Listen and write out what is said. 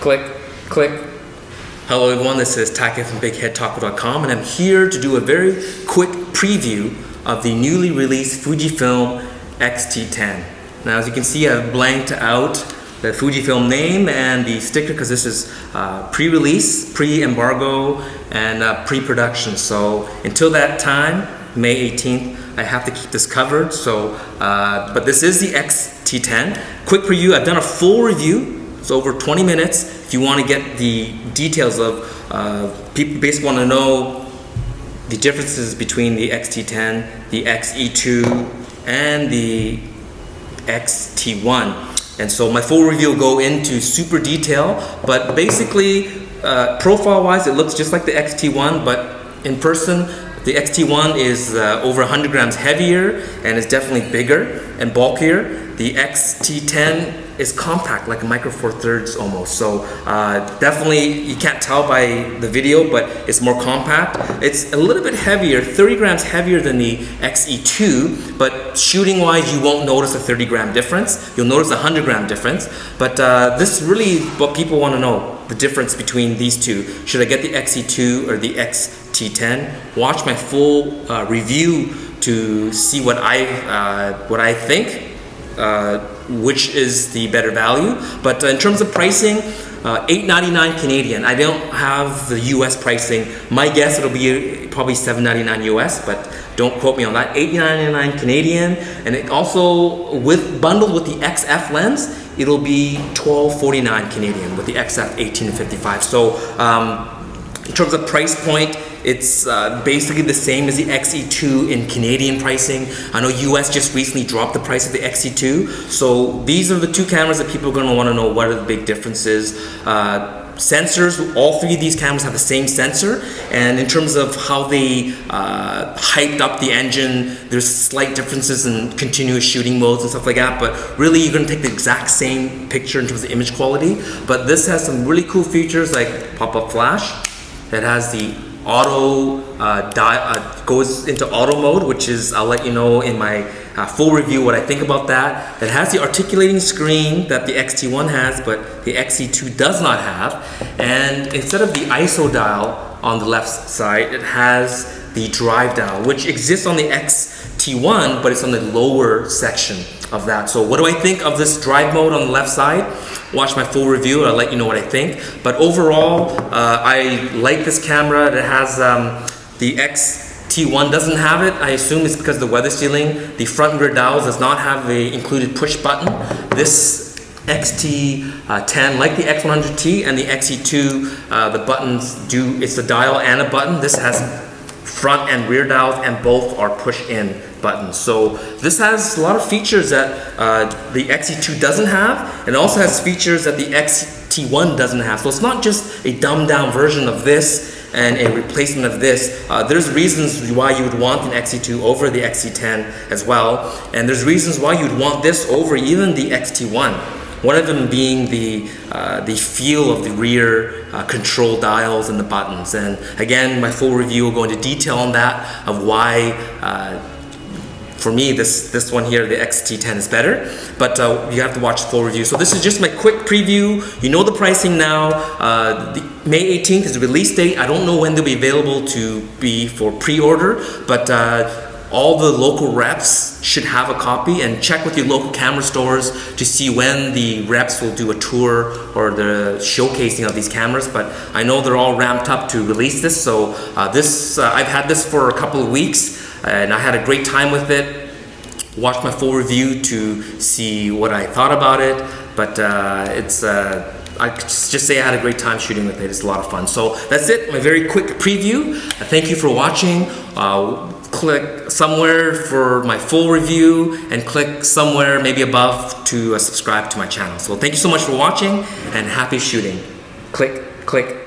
click, click. Hello everyone, this is Taki from BigHeadTaco.com, and I'm here to do a very quick preview of the newly released Fujifilm X-T10. Now as you can see, I've blanked out the Fujifilm name and the sticker because this is pre-release, pre-embargo, and pre-production. So until that time, May 18th, I have to keep this covered. So, but this is the X-T10. Quick preview, I've done a full review. It's over 20 minutes. If you want to get the details of, people basically want to know the differences between the X-T10, the X-E2, and the X-T1. And so my full review will go into super detail, but basically, profile-wise, it looks just like the X-T1, but in person, the X-T1 is over 100 grams heavier and is definitely bigger and bulkier. The X-T10 is compact, like a Micro Four Thirds almost. So definitely, you can't tell by the video, but it's more compact. It's a little bit heavier, 30 grams heavier than the X-E2, but shooting wise, you won't notice a 30 gram difference. You'll notice a 100 gram difference. But this is really what people want to know, the difference between these two. Should I get the X-E2 or the X-T10? Watch my full review to see what I think. Which is the better value. But in terms of pricing, $8.99 Canadian. I don't have the US pricing. My guess it'll be probably $7.99 US, but don't quote me on that. $8.99 Canadian, and it also bundled with the XF lens, it'll be $12.49 Canadian with the XF 18-55. So in terms of price point, it's basically the same as the X-E2 in Canadian pricing. I know US just recently dropped the price of the X-E2. So these are the two cameras that people are going to want to know what are the big differences. Sensors, all three of these cameras have the same sensor, and in terms of how they hyped up the engine, there's slight differences in continuous shooting modes and stuff like that, but really you're going to take the exact same picture in terms of image quality. But this has some really cool features like pop-up flash. It has the auto goes into auto mode, which is, I'll let you know in my full review what I think about that. It has the articulating screen that the X-T1 has, but the X-E2 does not have. And instead of the ISO dial on the left side, it has the drive dial, which exists on the X-T1, but it's on the lower section of that. So what do I think of this drive mode on the left side? Watch my full review, I'll let you know what I think. But overall, I like this camera. It has the X-T1 doesn't have it. I assume it's because of the weather sealing. The front and rear dials does not have the included push button. This X-T10, like the X100T and the X-E2, the buttons do, it's the dial and a button. This has front and rear dials, and both are push-in buttons. So this has a lot of features that the X-E2 doesn't have, and also has features that the X-T1 doesn't have. So it's not just a dumbed-down version of this and a replacement of this. There's reasons why you would want an X-E2 over the X-T10 as well, and there's reasons why you'd want this over even the X-T1. One of them being the feel of the rear control dials and the buttons. And again, my full review will go into detail on that, of why, for me, this one here, the X-T10 is better. But you have to watch the full review. So this is just my quick preview. You know the pricing now. May 18th is the release date. I don't know when they'll be available to be for pre-order, but all the local reps should have a copy, and check with your local camera stores to see when the reps will do a tour or the showcasing of these cameras. But I know they're all ramped up to release this. So I've had this for a couple of weeks and I had a great time with it. Watch my full review to see what I thought about it. But I could just say I had a great time shooting with it. It's a lot of fun. So that's it, my very quick preview. Thank you for watching. Click somewhere for my full review, and click somewhere maybe above to subscribe to my channel. So thank you so much for watching, and happy shooting. Click, click.